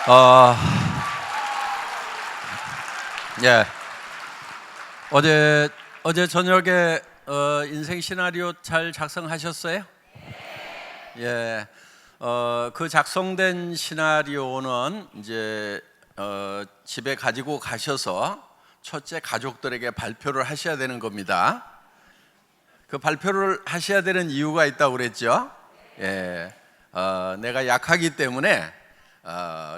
어, 예. 어제 저녁에 인생 시나리오 잘 작성하셨어요? 예. 그 작성된 시나리오는 이제 집에 가지고 가셔서 첫째 가족들에게 발표를 하셔야 되는 겁니다. 그 발표를 하셔야 되는 이유가 있다고 그랬죠? 예. 내가 약하기 때문에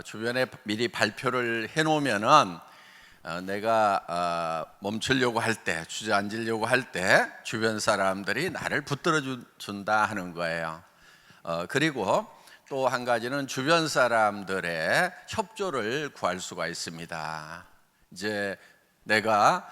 주변에 미리 발표를 해놓으면은 내가 멈추려고 할 때, 주저앉으려고 할 때 주변 사람들이 나를 붙들어 준다 하는 거예요. 그리고 또 한 가지는 주변 사람들의 협조를 구할 수가 있습니다. 이제 내가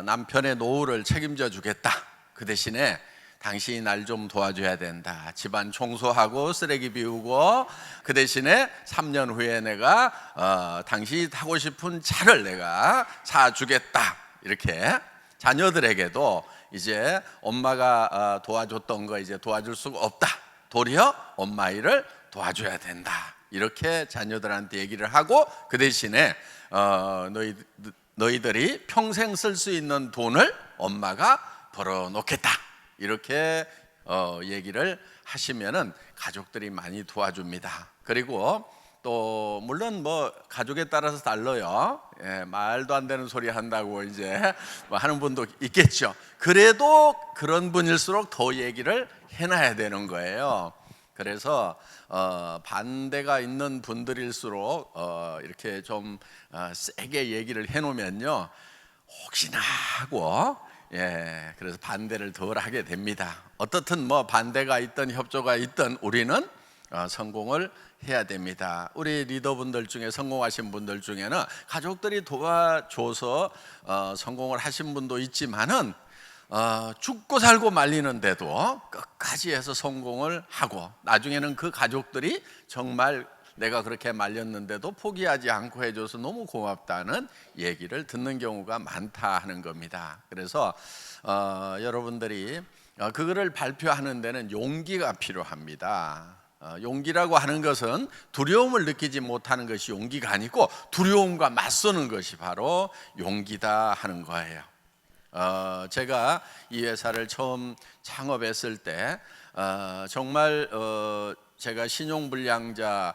남편의 노후를 책임져 주겠다. 그 대신에 당신이 날 좀 도와줘야 된다. 집안 청소하고 쓰레기 비우고, 그 대신에 3년 후에 내가 당신이 타고 싶은 차를 내가 사주겠다. 이렇게 자녀들에게도 이제 엄마가 도와줬던 거 이제 도와줄 수가 없다. 도리어 엄마 일을 도와줘야 된다. 이렇게 자녀들한테 얘기를 하고, 그 대신에 너희들이 평생 쓸 수 있는 돈을 엄마가 벌어놓겠다. 이렇게 얘기를 하시면은 가족들이 많이 도와줍니다. 그리고 또 물론 뭐 가족에 따라서 달라요. 예, 말도 안 되는 소리 한다고 이제 뭐 하는 분도 있겠죠. 그래도 그런 분일수록 더 얘기를 해놔야 되는 거예요. 그래서 반대가 있는 분들일수록 이렇게 좀 세게 얘기를 해놓으면요, 혹시나 하고, 예, 그래서 반대를 덜 하게 됩니다. 어떻든 뭐 반대가 있든 협조가 있든 우리는 성공을 해야 됩니다. 우리 리더분들 중에 성공하신 분들 중에는 가족들이 도와줘서 성공을 하신 분도 있지만은 죽고 살고 말리는데도 끝까지 해서 성공을 하고, 나중에는 그 가족들이 정말 내가 그렇게 말렸는데도 포기하지 않고 해줘서 너무 고맙다는 얘기를 듣는 경우가 많다 하는 겁니다. 그래서 여러분들이 그거를 발표하는 데는 용기가 필요합니다. 용기라고 하는 것은 두려움을 느끼지 못하는 것이 용기가 아니고, 두려움과 맞서는 것이 바로 용기다 하는 거예요. 제가 이 회사를 처음 창업했을 때 정말 제가 신용불량자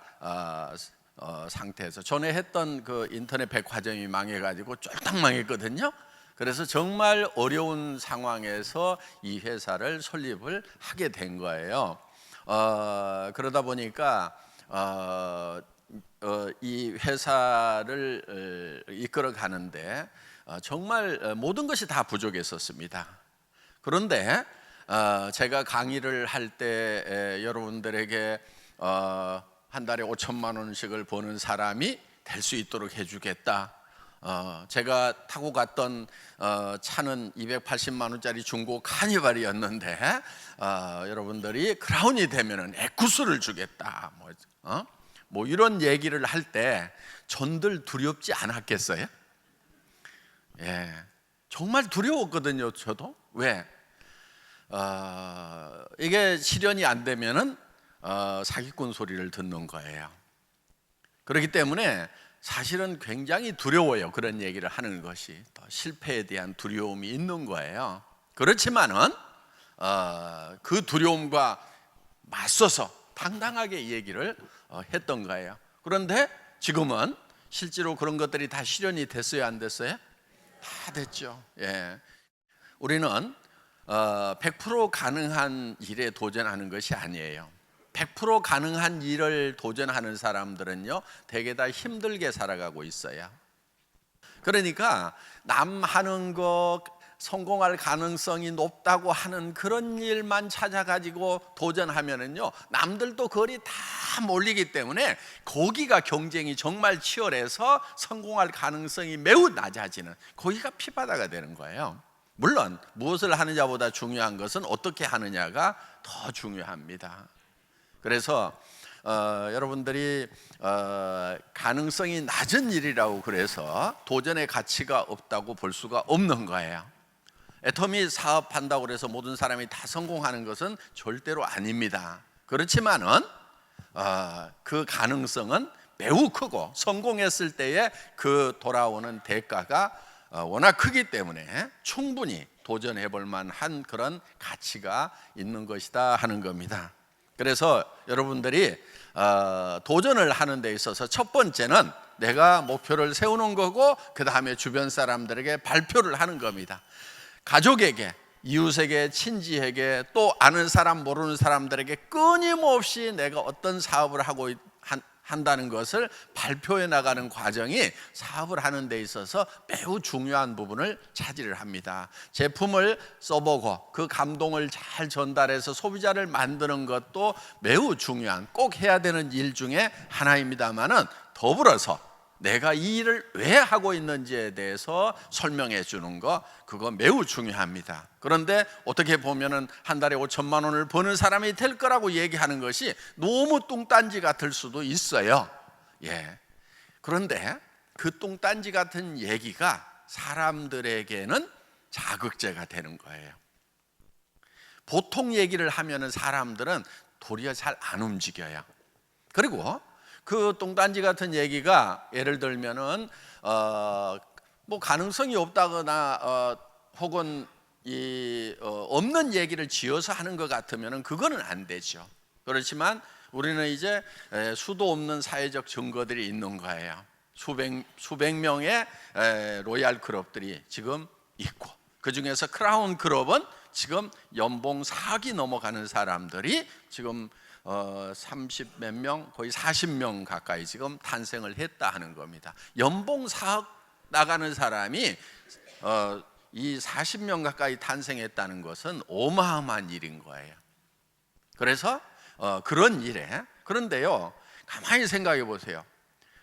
상태에서 전에 했던 그 인터넷 백화점이 망해가지고 쫄딱 망했거든요. 그래서 정말 어려운 상황에서 이 회사를 설립을 하게 된 거예요. 그러다 보니까 이 회사를 이끌어 가는데 정말 모든 것이 다 부족했었습니다. 그런데 제가 강의를 할 때 여러분들에게 한 달에 5천만 원씩을 버는 사람이 될 수 있도록 해주겠다. 제가 타고 갔던 차는 280만 원짜리 중고 카니발이었는데 여러분들이 크라운이 되면은 에쿠스를 주겠다. 뭐 이런 얘기를 할 때 전들 두렵지 않았겠어요? 예, 정말 두려웠거든요. 저도. 왜? 이게 실현이 안 되면은 사기꾼 소리를 듣는 거예요. 그렇기 때문에 사실은 굉장히 두려워요. 그런 얘기를 하는 것이. 또 실패에 대한 두려움이 있는 거예요. 그렇지만은 그 두려움과 맞서서 당당하게 얘기를 했던 거예요. 그런데 지금은 실제로 그런 것들이 다 실현이 됐어요, 안 됐어요? 다 됐죠. 예. 우리는 100% 가능한 일에 도전하는 것이 아니에요. 100% 가능한 일을 도전하는 사람들은요, 되게 다 힘들게 살아가고 있어요. 그러니까 남 하는 거 성공할 가능성이 높다고 하는 그런 일만 찾아가지고 도전하면은요, 남들도 거리 다 몰리기 때문에 거기가 경쟁이 정말 치열해서 성공할 가능성이 매우 낮아지는, 거기가 피바다가 되는 거예요. 물론 무엇을 하느냐보다 중요한 것은 어떻게 하느냐가 더 중요합니다. 그래서 여러분들이 가능성이 낮은 일이라고 그래서 도전의 가치가 없다고 볼 수가 없는 거예요. 애터미 사업한다고 해서 모든 사람이 다 성공하는 것은 절대로 아닙니다. 그렇지만은 그 가능성은 매우 크고 성공했을 때에 그 돌아오는 대가가 워낙 크기 때문에 충분히 도전해 볼 만한 그런 가치가 있는 것이다 하는 겁니다. 그래서 여러분들이 도전을 하는 데 있어서 첫 번째는 내가 목표를 세우는 거고, 그 다음에 주변 사람들에게 발표를 하는 겁니다. 가족에게, 이웃에게, 친지에게, 또 아는 사람 모르는 사람들에게 끊임없이 내가 어떤 사업을 하고 한다는 것을 발표해 나가는 과정이 사업을 하는 데 있어서 매우 중요한 부분을 차지를 합니다. 제품을 써보고 그 감동을 잘 전달해서 소비자를 만드는 것도 매우 중요한, 꼭 해야 되는 일 중에 하나입니다만은, 더불어서 내가 이 일을 왜 하고 있는지에 대해서 설명해 주는 거, 그거 매우 중요합니다. 그런데 어떻게 보면은 한 달에 5천만 원을 버는 사람이 될 거라고 얘기하는 것이 너무 뚱딴지 같을 수도 있어요. 그런데 그 뚱딴지 같은 얘기가 사람들에게는 자극제가 되는 거예요. 보통 얘기를 하면은 사람들은 도리어 잘 안 움직여요. 그리고 그 뚱딴지 같은 얘기가 예를 들면은 뭐 가능성이 없다거나 혹은 없는 얘기를 지어서 하는 것 같으면은 그거는 안 되죠. 그렇지만 우리는 이제 수도 없는 사회적 증거들이 있는 거예요. 수백 명의 로얄 클럽들이 지금 있고, 그 중에서 크라운 클럽은 지금 연봉 4억이 넘어가는 사람들이 지금 30 몇 명, 거의 40명 가까이 지금 탄생을 했다 하는 겁니다. 연봉 4억 나가는 사람이 이 40명 가까이 탄생했다는 것은 어마어마한 일인 거예요. 그래서 그런 일에, 그런데요, 가만히 생각해 보세요.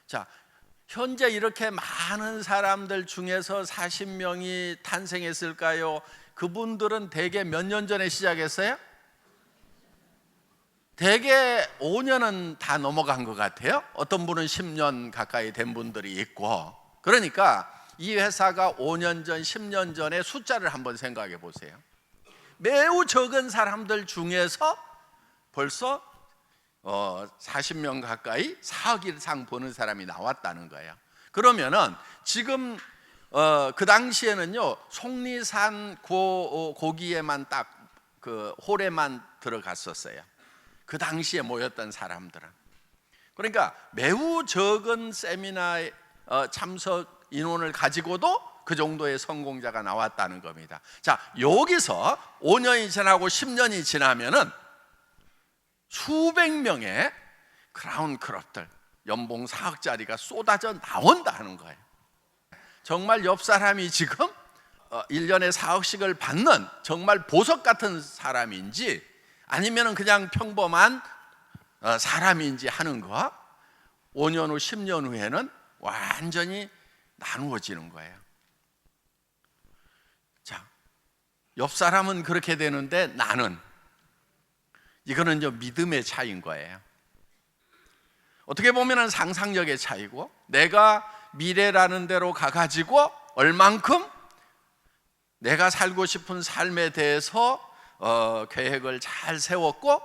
자, 현재 이렇게 많은 사람들 중에서 40명이 탄생했을까요? 그분들은 대개 몇 년 전에 시작했어요? 대개 5년은 다 넘어간 것 같아요. 어떤 분은 10년 가까이 된 분들이 있고. 그러니까 이 회사가 5년 전, 10년 전의 숫자를 한번 생각해 보세요. 매우 적은 사람들 중에서 벌써 40명 가까이 4억 이상 버는 사람이 나왔다는 거예요. 그러면은 지금 그 당시에는요, 속리산 고기에만 딱 그 홀에만 들어갔었어요. 그 당시에 모였던 사람들은. 그러니까 매우 적은 세미나에 참석 인원을 가지고도 그 정도의 성공자가 나왔다는 겁니다. 자, 여기서 5년이 지나고 10년이 지나면은 수백 명의 크라운 클럽들, 연봉 4억짜리가 쏟아져 나온다 하는 거예요. 정말 옆 사람이 지금 1년에 4억씩을 받는 정말 보석 같은 사람인지 아니면 그냥 평범한 사람인지 하는 거, 5년 후 10년 후에는 완전히 나누어지는 거예요. 자, 옆 사람은 그렇게 되는데 나는, 이거는 믿음의 차이인 거예요. 어떻게 보면 상상력의 차이고, 내가 미래라는 대로 가가지고 얼만큼 내가 살고 싶은 삶에 대해서 계획을 잘 세웠고,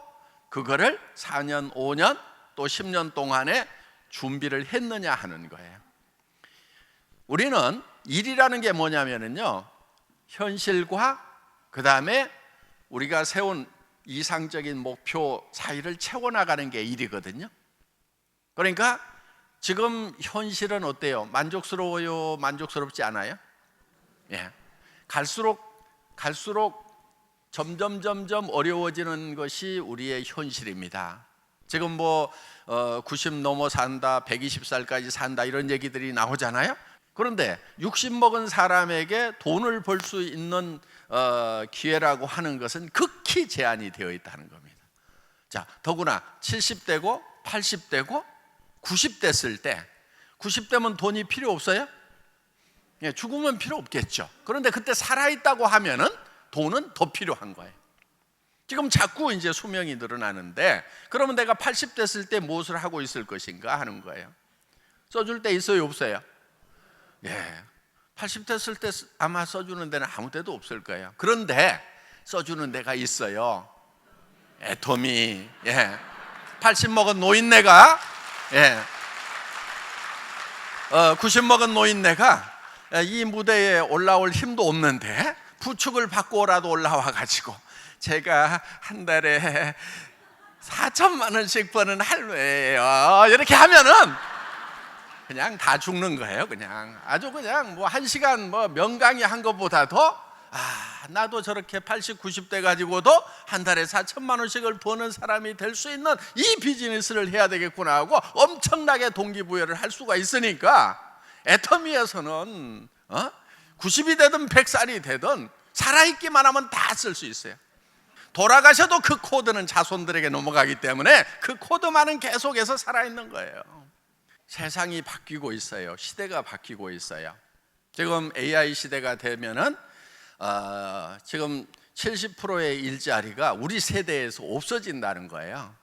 그거를 4년, 5년, 또 10년 동안에 준비를 했느냐 하는 거예요. 우리는 일이라는 게 뭐냐면요, 현실과 그 다음에 우리가 세운 이상적인 목표 사이를 채워나가는 게 일이거든요. 그러니까 지금 현실은 어때요? 만족스러워요? 만족스럽지 않아요? 갈수록 점점 어려워지는 것이 우리의 현실입니다. 지금 뭐 90 넘어 산다, 120살까지 산다, 이런 얘기들이 나오잖아요. 그런데 60 먹은 사람에게 돈을 벌 수 있는 기회라고 하는 것은 극히 제한이 되어 있다는 겁니다. 자, 더구나 70대고 80대고 90대 쓸 때, 90대면 돈이 필요 없어요? 죽으면 필요 없겠죠. 그런데 그때 살아있다고 하면은 돈은 더 필요한 거예요. 지금 자꾸 이제 수명이 늘어나는데, 그러면 내가 80대 쓸 때 무엇을 하고 있을 것인가 하는 거예요. 써줄 때 있어요, 없어요? 80대 쓸 때 아마 써주는 데는 아무 데도 없을 거예요. 그런데 써주는 데가 있어요. 애터미. 80 먹은 노인네가 90 먹은 노인네가 이 무대에 올라올 힘도 없는데 부축을 받고라도 올라와 가지고 제가 한 달에 4천만 원씩 버는 할매예요 이렇게 하면은 그냥 다 죽는 거예요. 그냥 아주 그냥 뭐 1시간 뭐 명강의 한 것보다도 나도 저렇게 80, 90대 가지고도 한 달에 4천만 원씩을 버는 사람이 될 수 있는 이 비즈니스를 해야 되겠구나 하고 엄청나게 동기부여를 할 수가 있으니까 애터미에서는 90이 되든 100살이 되든 살아있기만 하면 다 쓸 수 있어요. 돌아가셔도 그 코드는 자손들에게 넘어가기 때문에 그 코드만은 계속해서 살아있는 거예요. 세상이 바뀌고 있어요. 시대가 바뀌고 있어요. 지금 AI 시대가 되면은 지금 70%의 일자리가 우리 세대에서 없어진다는 거예요.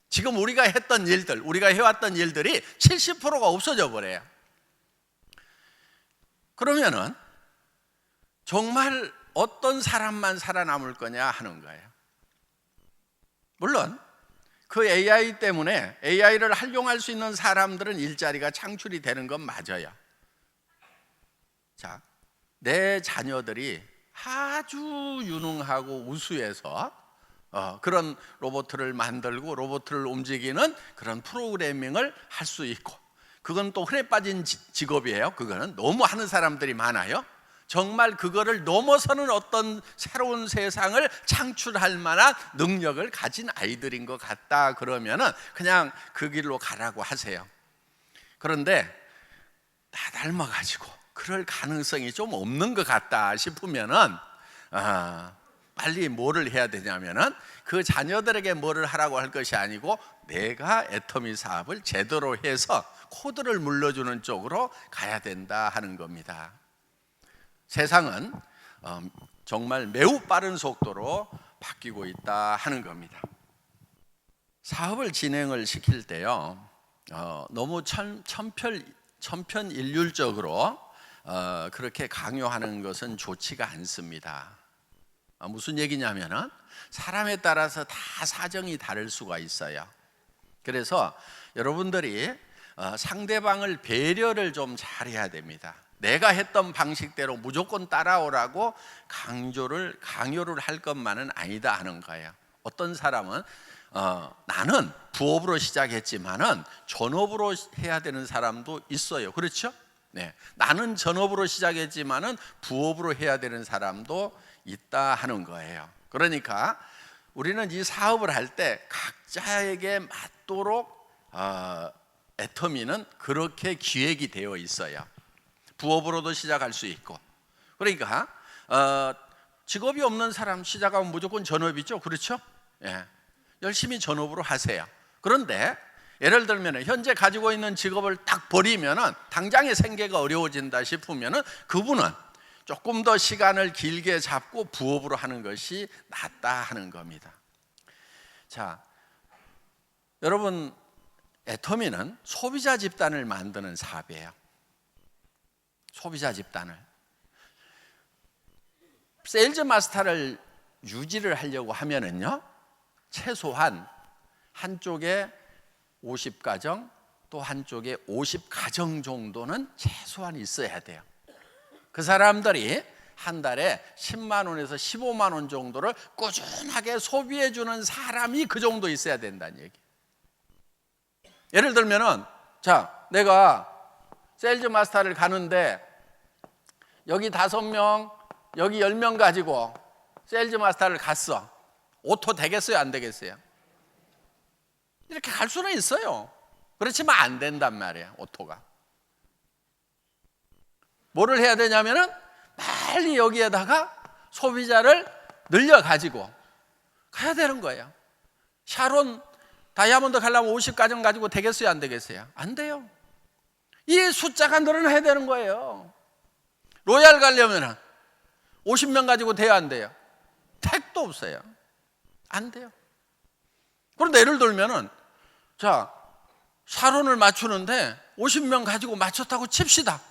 지금 우리가 했던 일들, 우리가 해왔던 일들이 70%가 없어져 버려요. 그러면은 정말 어떤 사람만 살아남을 거냐 하는 거예요. 물론 그 AI 때문에 AI를 활용할 수 있는 사람들은 일자리가 창출이 되는 건 맞아요. 자, 내 자녀들이 아주 유능하고 우수해서 그런 로봇을 만들고 로봇을 움직이는 그런 프로그래밍을 할 수 있고, 그건 또 흔해 빠진 직업이에요. 그거는 너무 하는 사람들이 많아요. 정말 그거를 넘어서는 어떤 새로운 세상을 창출할 만한 능력을 가진 아이들인 것 같다 그러면은 그냥 그 길로 가라고 하세요. 그런데 다 닮아가지고 그럴 가능성이 좀 없는 것 같다 싶으면은 빨리 뭐를 해야 되냐면은 그 자녀들에게 뭐를 하라고 할 것이 아니고 내가 애터미 사업을 제대로 해서 코드를 물려주는 쪽으로 가야 된다 하는 겁니다. 세상은 정말 매우 빠른 속도로 바뀌고 있다 하는 겁니다. 사업을 진행을 시킬 때요, 너무 천편일률적으로 그렇게 강요하는 것은 좋지가 않습니다. 무슨 얘기냐면은 사람에 따라서 다 사정이 다를 수가 있어요. 그래서 여러분들이 상대방을 배려를 좀 잘해야 됩니다. 내가 했던 방식대로 무조건 따라오라고 강요를 할 것만은 아니다 하는 거예요. 어떤 사람은 나는 부업으로 시작했지만은 전업으로 해야 되는 사람도 있어요. 그렇죠? 네, 나는 전업으로 시작했지만은 부업으로 해야 되는 사람도 있다 하는 거예요. 그러니까 우리는 이 사업을 할 때 각자에게 맞도록 애터미는 그렇게 기획이 되어 있어요. 부업으로도 시작할 수 있고. 그러니까 직업이 없는 사람 시작하면 무조건 전업이죠. 그렇죠? 예. 열심히 전업으로 하세요. 그런데 예를 들면 현재 가지고 있는 직업을 딱 버리면은 당장의 생계가 어려워진다 싶으면은 그분은 조금 더 시간을 길게 잡고 부업으로 하는 것이 낫다 하는 겁니다. 자, 여러분, 애터미는 소비자 집단을 만드는 사업이에요. 소비자 집단을. 세일즈 마스터를 유지를 하려고 하면은요, 최소한 한쪽에 50가정 또 한쪽에 50가정 정도는 최소한 있어야 돼요. 그 사람들이 한 달에 10만 원에서 15만 원 정도를 꾸준하게 소비해 주는 사람이 그 정도 있어야 된다는 얘기. 예를 들면은 자, 내가 세일즈 마스터를 가는데 여기 5명, 여기 10명 가지고 세일즈 마스터를 갔어. 오토 되겠어요? 안 되겠어요? 이렇게 갈 수는 있어요. 그렇지만 안 된단 말이에요. 오토가. 뭐를 해야 되냐면은 빨리 여기에다가 소비자를 늘려가지고 가야 되는 거예요. 샤론 다이아몬드 가려면 50가정 가지고 되겠어요? 안 되겠어요? 안 돼요. 이 숫자가 늘어나야 되는 거예요. 로얄 가려면 50명 가지고 돼야 안 돼요? 택도 없어요. 안 돼요. 그런데 예를 들면은 자, 샤론을 맞추는데 50명 가지고 맞췄다고 칩시다.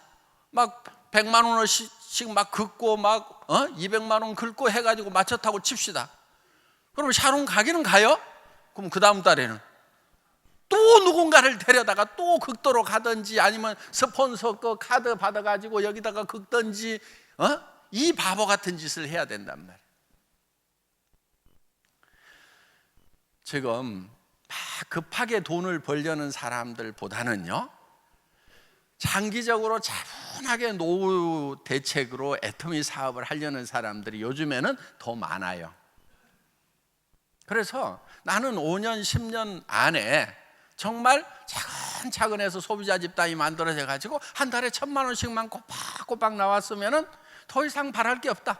막 100만 원씩 막 긁고 막 200만 원 긁고 해가지고 맞췄다고 칩시다. 그럼 샤론 가기는 가요? 그럼 그 다음 달에는 또 누군가를 데려다가 또 극도로 가든지 아니면 스폰서 그 카드 받아가지고 여기다가 긁든지 이 바보 같은 짓을 해야 된단 말이에요. 지금 막 급하게 돈을 벌려는 사람들보다는요, 장기적으로 차분하게 노후 대책으로 애터미 사업을 하려는 사람들이 요즘에는 더 많아요. 그래서 나는 5년, 10년 안에 정말 차근차근 해서 소비자 집단이 만들어져 가지고 한 달에 1,000만 원씩만 꼬박꼬박 나왔으면 더 이상 바랄 게 없다.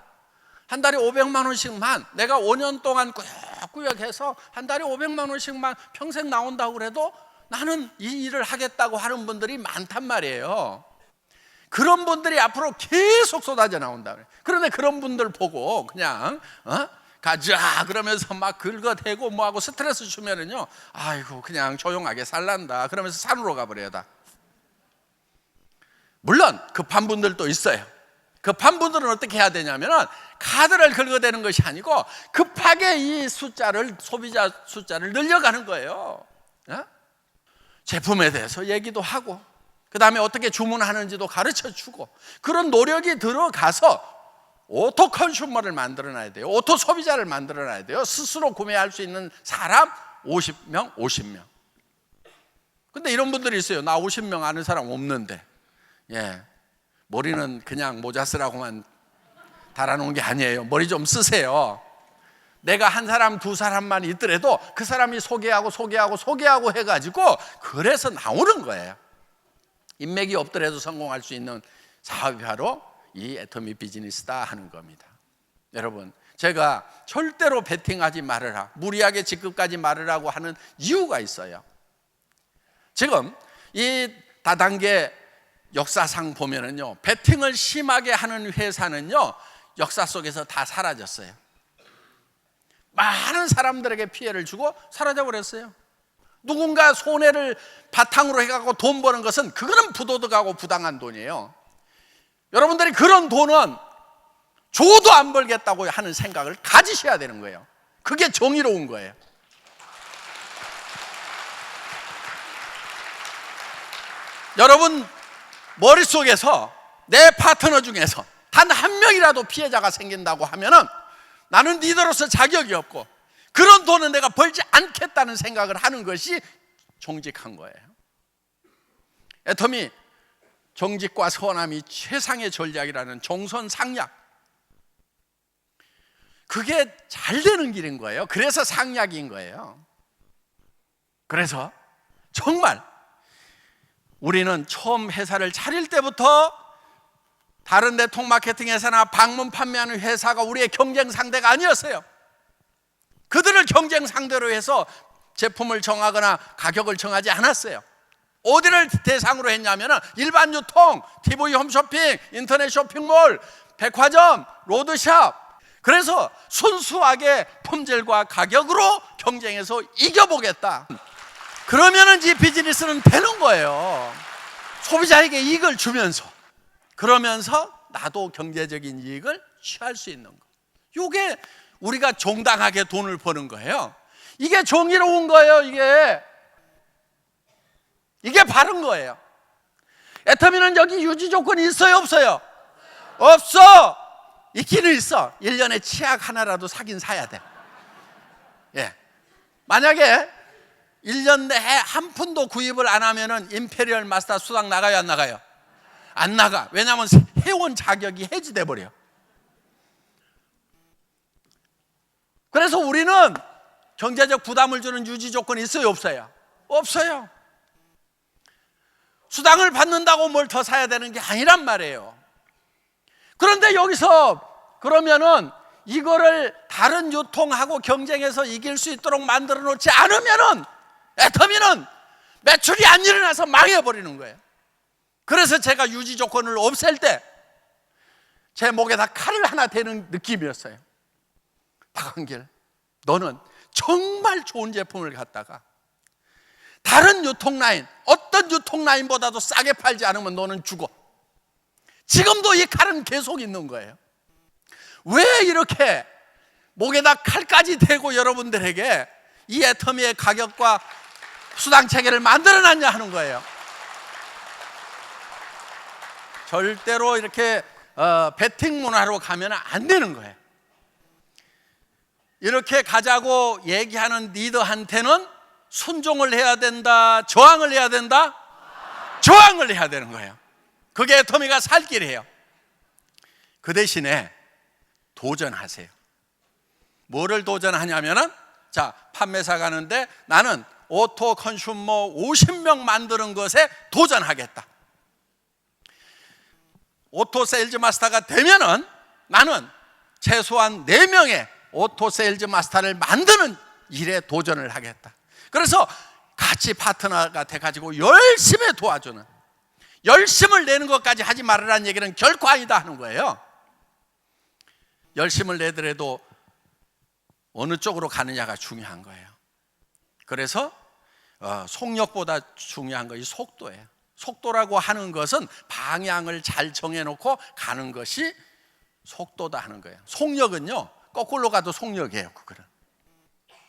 한 달에 500만 원씩만 내가 5년 동안 꾸역꾸역 해서 한 달에 500만 원씩만 평생 나온다고 그래도 나는 이 일을 하겠다고 하는 분들이 많단 말이에요. 그런 분들이 앞으로 계속 쏟아져 나온다. 그런데 그런 분들 보고 그냥 가자 그러면서 막 긁어대고 뭐하고 스트레스 주면은요, 아이고 그냥 조용하게 살란다 그러면서 산으로 가버려다. 물론 급한 분들도 있어요. 급한 분들은 어떻게 해야 되냐면은 카드를 긁어대는 것이 아니고 급하게 이 숫자를, 소비자 숫자를 늘려가는 거예요. 제품에 대해서 얘기도 하고 그 다음에 어떻게 주문하는지도 가르쳐주고 그런 노력이 들어가서 오토 컨슈머를 만들어놔야 돼요. 오토 소비자를 만들어놔야 돼요. 스스로 구매할 수 있는 사람 50명. 근데 이런 분들이 있어요. 나 50명 아는 사람 없는데, 머리는 그냥 모자 쓰라고만 달아놓은 게 아니에요. 머리 좀 쓰세요. 내가 한 사람, 두 사람만 있더라도 그 사람이 소개하고 해가지고 그래서 나오는 거예요. 인맥이 없더라도 성공할 수 있는 사업이 바로 이 애터미 비즈니스다 하는 겁니다. 여러분, 제가 절대로 베팅하지 말으라, 무리하게 직급까지 말으라고 하는 이유가 있어요. 지금 이 다단계 역사상 보면은요, 베팅을 심하게 하는 회사는요, 역사 속에서 다 사라졌어요. 많은 사람들에게 피해를 주고 사라져 버렸어요. 누군가 손해를 바탕으로 해갖고 돈 버는 것은 그거는 부도덕하고 부당한 돈이에요. 여러분들이 그런 돈은 줘도 안 벌겠다고 하는 생각을 가지셔야 되는 거예요. 그게 정의로운 거예요. 여러분 머릿속에서 내 파트너 중에서 단 한 명이라도 피해자가 생긴다고 하면은 나는 리더로서 자격이 없고 그런 돈은 내가 벌지 않겠다는 생각을 하는 것이 정직한 거예요. 애터미 정직과 선함이 최상의 전략이라는 정선상략, 그게 잘 되는 길인 거예요. 그래서 상략인 거예요. 그래서 정말 우리는 처음 회사를 차릴 때부터 다른 네트워크 마케팅 회사나 방문 판매하는 회사가 우리의 경쟁 상대가 아니었어요. 그들을 경쟁 상대로 해서 제품을 정하거나 가격을 정하지 않았어요. 어디를 대상으로 했냐면 일반 유통, TV 홈쇼핑, 인터넷 쇼핑몰, 백화점, 로드샵. 그래서 순수하게 품질과 가격으로 경쟁해서 이겨보겠다. 그러면은 이 비즈니스는 되는 거예요. 소비자에게 이익을 주면서, 그러면서 나도 경제적인 이익을 취할 수 있는 거. 이게 우리가 정당하게 돈을 버는 거예요. 이게 정의로운 거예요. 이게 바른 거예요. 애터미는 여기 유지 조건이 있어요, 없어요? 없어. 있기는 있어. 1년에 치약 하나라도 사긴 사야 돼. 만약에 1년 내에 한 푼도 구입을 안 하면은 임페리얼 마스터 수당 나가요, 안 나가요? 안 나가. 왜냐하면 회원 자격이 해지돼 버려. 그래서 우리는 경제적 부담을 주는 유지 조건이 있어요, 없어요? 없어요. 수당을 받는다고 뭘 더 사야 되는 게 아니란 말이에요. 그런데 여기서 그러면은 이거를 다른 유통하고 경쟁해서 이길 수 있도록 만들어 놓지 않으면은 애터미는 매출이 안 일어나서 망해버리는 거예요. 그래서 제가 유지 조건을 없앨 때 제 목에다 칼을 하나 대는 느낌이었어요. 박한길, 너는 정말 좋은 제품을 갖다가 다른 유통 라인, 어떤 유통 라인보다도 싸게 팔지 않으면 너는 죽어. 지금도 이 칼은 계속 있는 거예요. 왜 이렇게 목에다 칼까지 대고 여러분들에게 이 애터미의 가격과 수당 체계를 만들어놨냐 하는 거예요. 절대로 이렇게 베팅 문화로 가면 안 되는 거예요. 이렇게 가자고 얘기하는 리더한테는 순종을 해야 된다, 저항을 해야 된다? 저항을 해야 되는 거예요. 그게 애터미가 살 길이에요. 그 대신에 도전하세요. 뭐를 도전하냐면은, 자, 판매사 가는데 나는 오토 컨슈머 50명 만드는 것에 도전하겠다. 오토 세일즈 마스터가 되면은 나는 최소한 4명의 오토 세일즈 마스터를 만드는 일에 도전을 하겠다. 그래서 같이 파트너가 돼가지고 열심히 도와주는, 열심을 내는 것까지 하지 말으라는 얘기는 결코 아니다 하는 거예요. 열심을 내더라도 어느 쪽으로 가느냐가 중요한 거예요. 그래서 속력보다 중요한 것이 속도예요. 속도라고 하는 것은 방향을 잘 정해놓고 가는 것이 속도다 하는 거예요. 속력은요, 거꾸로 가도 속력이에요.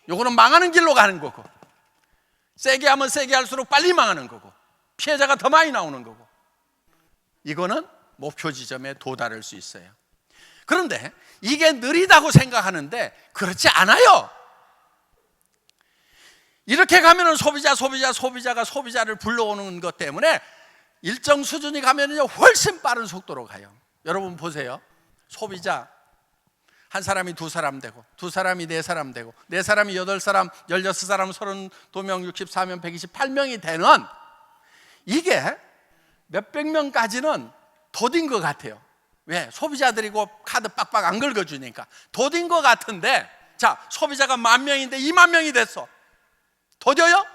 요거는 망하는 길로 가는 거고, 세게 하면 세게 할수록 빨리 망하는 거고, 피해자가 더 많이 나오는 거고, 이거는 목표 지점에 도달할 수 있어요. 그런데 이게 느리다고 생각하는데 그렇지 않아요. 이렇게 가면은 소비자가 소비자를 불러오는 것 때문에 일정 수준이 가면은요 훨씬 빠른 속도로 가요. 여러분 보세요. 소비자 한 사람이 2사람 되고, 2사람이 4사람 되고, 4사람이 8사람, 16사람, 32명, 64명, 128명이 되는, 이게 몇백 명까지는 더딘 것 같아요. 왜? 소비자들이고 카드 빡빡 안 긁어주니까 더딘 것 같은데, 자, 소비자가 10,000명인데 20,000명이 됐어. 더뎌요?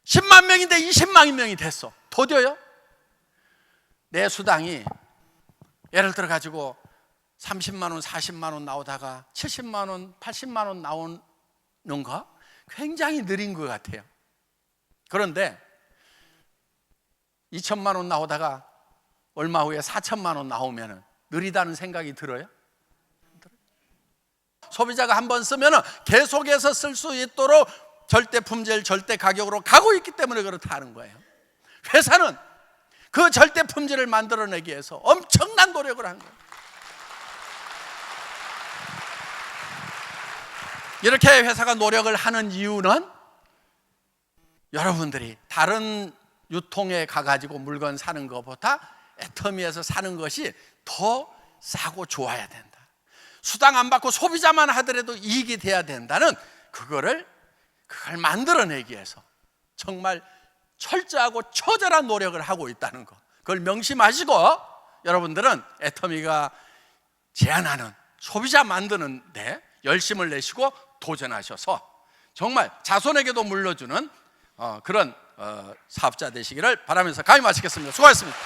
10만 명인데 20만 명이 됐어. 더뎌요? 내 수당이 예를 들어 가지고 30만 원, 40만 원 나오다가 70만 원, 80만 원 나오는 거 굉장히 느린 것 같아요. 그런데 2천만 원 나오다가 얼마 후에 4천만 원 나오면 느리다는 생각이 들어요? 소비자가 한번 쓰면 계속해서 쓸 수 있도록 절대 품질, 절대 가격으로 가고 있기 때문에 그렇다는 거예요. 회사는 그 절대 품질을 만들어내기 위해서 엄청난 노력을 한 거예요. 이렇게 회사가 노력을 하는 이유는 여러분들이 다른 유통에 가가지고 물건 사는 것보다 애터미에서 사는 것이 더 싸고 좋아야 된다. 수당 안 받고 소비자만 하더라도 이익이 돼야 된다는 그걸 만들어내기 위해서 정말 철저하고 처절한 노력을 하고 있다는 거, 그걸 명심하시고 여러분들은 애터미가 제안하는 소비자 만드는 데 열심을 내시고 도전하셔서 정말 자손에게도 물려주는 그런 사업자 되시기를 바라면서 강의 마치겠습니다. 수고하셨습니다.